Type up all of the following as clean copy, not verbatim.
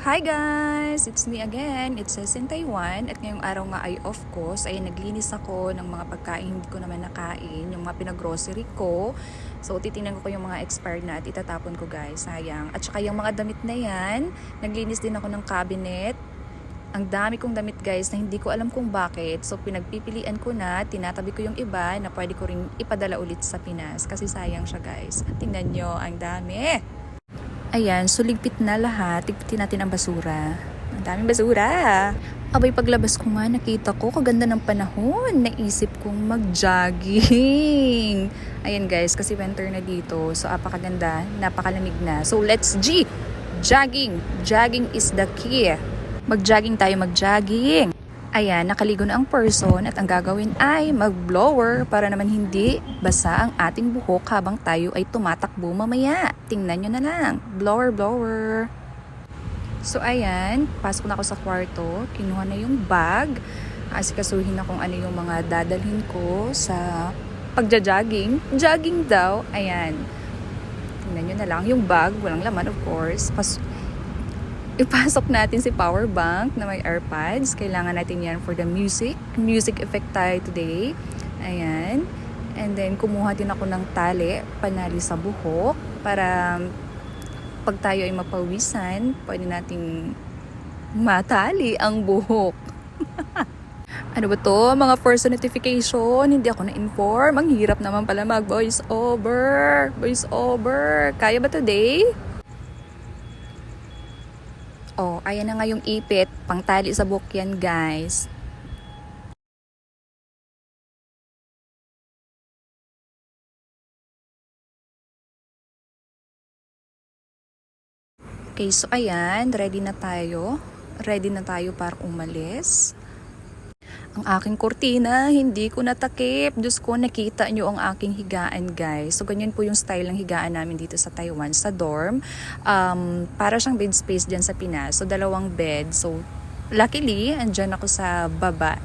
Hi guys! It's me again. It's Cez in Taiwan at ngayong araw nga ay of course ay naglinis ako ng mga pagkain hindi ko naman nakain, yung mga pinag-grocery ko. So titingnan ko yung mga expired na at itatapon ko guys, sayang. At saka yung mga damit na yan, naglinis din ako ng cabinet. Ang dami kong damit guys na hindi ko alam kung bakit. So pinagpipilian ko na, tinatabi ko yung iba na pwede ko rin ipadala ulit sa Pinas kasi sayang siya guys. Tingnan nyo, ang dami! Ayan, so ligpit na lahat. Ligpitin natin ang basura. Ang daming basura. Abay, paglabas ko nga, nakita ko, kaganda ng panahon. Naisip kong mag-jogging. Ayan guys, kasi winter na dito. So, apakaganda, napakalamig na. So, let's G! Jogging! Jogging is the key. Mag-jogging tayo, mag-jogging. Ayan, nakaligo na ang person at ang gagawin ay mag-blower para naman hindi basa ang ating buhok habang tayo ay tumatakbo mamaya. Tingnan nyo na lang. Blower, blower. So ayan, pasok na ako sa kwarto. Kinuha na yung bag. Asikasuhin na kung ano yung mga dadalhin ko sa pagja-jogging. Jogging daw. Ayan. Tingnan nyo na lang. Yung bag, walang laman of course. Ipasok natin si power bank na may AirPods. Kailangan natin yan for the music. Music effect tayo today. Ayan. And then, kumuha din ako ng tali, panali sa buhok, para pag tayo ay mapawisan, pwede nating matali ang buhok. Ano ba to? Mga first notification, hindi ako na-inform. Ang hirap naman pala mag-voice over. Voice over. Kaya ba today? Oh, ayan na nga yung ipit. Pangtali sa buhok yan, guys. Okay, so ayan. Ready na tayo. Ready na tayo para umalis. Ang aking kurtina, hindi ko natakip. Diyos ko, nakita nyo ang aking higaan, guys. So, ganyan po yung style ng higaan namin dito sa Taiwan, sa dorm. Para siyang bed space dyan sa Pinas. So, dalawang bed. So, luckily, andyan ako sa baba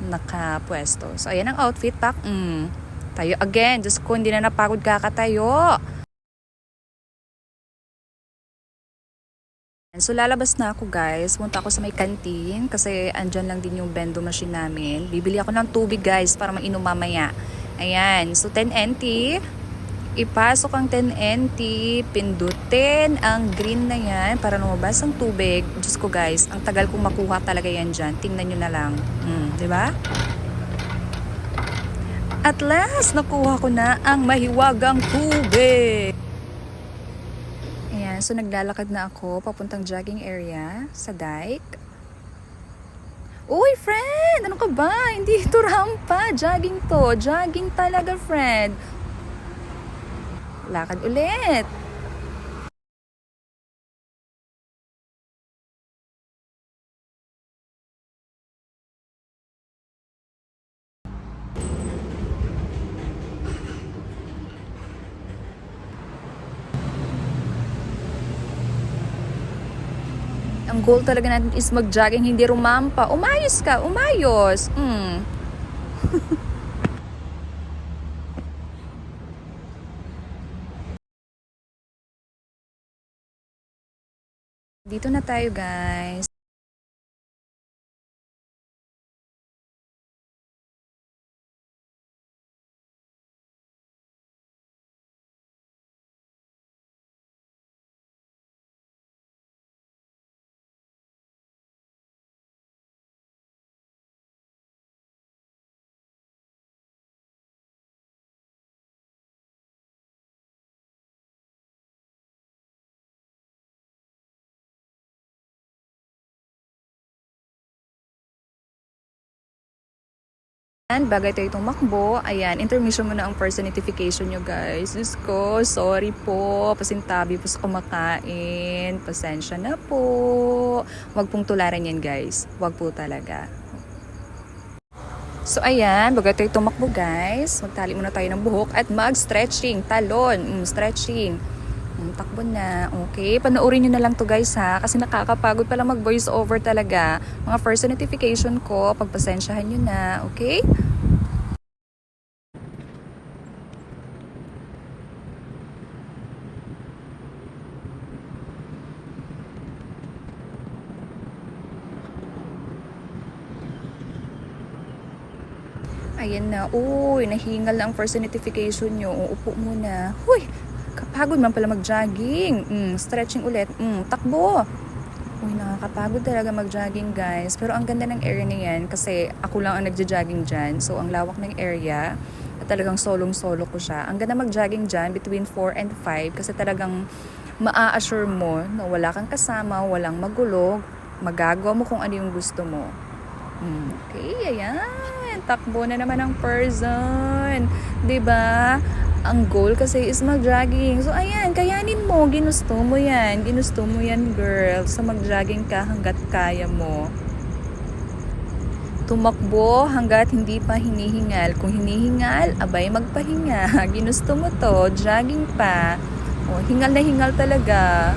nakapwesto. So, ayan ang outfit pack. Tayo again. Diyos ko, hindi na napagod kakatayo. So lalabas na ako guys, punta ako sa may canteen kasi andyan lang din yung bendo machine namin. Bibili ako ng tubig guys para mainom mamaya. Ayan, so 10 NT. Ipasok ang 10 NT, pindutin ang green na yan para lumabas ang tubig. Diyos ko guys, ang tagal kong makuha talaga yan dyan. Tingnan nyo na lang. Di ba? At last, nakuha ko na ang mahiwagang tubig. Ayan, so naglalakad na ako papuntang jogging area sa dike. Uy, friend! Ano ka ba? Hindi ito rampa. Jogging to. Jogging talaga, friend. Lakad ulit. Ang goal talaga natin is mag-jogging, hindi rumampa. Umayos ka, umayos. Dito na tayo, guys. Bagay tayo itong makbo. Ayan, intermission muna ang first notification nyo guys. Diyos ko, sorry po. Pasintabi po sa kumakain. Pasensya na po. Huwag pong tularan yan guys. Huwag po talaga. So ayan, bagay tayo tumakbo guys. Magtali muna tayo ng buhok at mag-stretching. Talon, stretching. Takbo na. Okay, panoorin nyo na lang to guys ha. Kasi nakakapagod pala mag-voice over talaga. Mga first notification ko, pagpasensyahan nyo na. Okay? Ayan na. Uy, nahingal na ang first notification nyo. Uupo muna. Huy, kapagod man pala mag-jogging. Stretching ulit. Takbo. Uy, nakakapagod talaga mag-jogging, guys. Pero ang ganda ng area na yan kasi ako lang ang nagja-jogging dyan. So, ang lawak ng area. At talagang solong-solo ko siya. Ang ganda mag-jogging dyan between 4 and 5 kasi talagang maa-assure mo na wala kang kasama, walang magulo, magagawa mo kung ano yung gusto mo. Okay, ayan. Takbo na naman ang person. 'Di ba? Ang goal kasi is mag-jogging. So, ayan, kayanin mo. Ginusto mo yan. Ginusto mo yan, girl. So, mag-jogging ka hanggat kaya mo. Tumakbo hanggat hindi pa hinihingal. Kung hinihingal, abay magpahinga. Ginusto mo to, jogging pa. O, hingal na hingal talaga.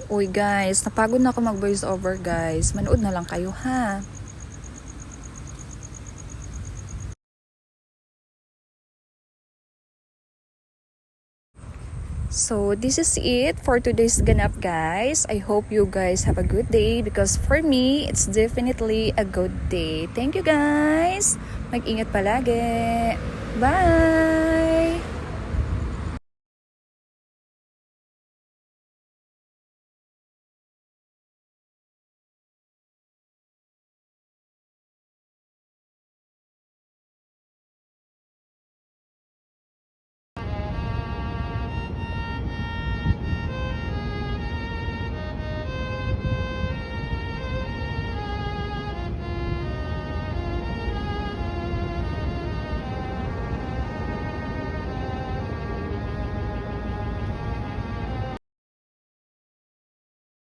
Uy guys, napagod na ako mag voice over guys. Manood na lang kayo ha. So this is it for today's ganap guys. I hope you guys have a good day because for me, it's definitely a good day. Thank you guys. Mag-ingat palagi. Bye!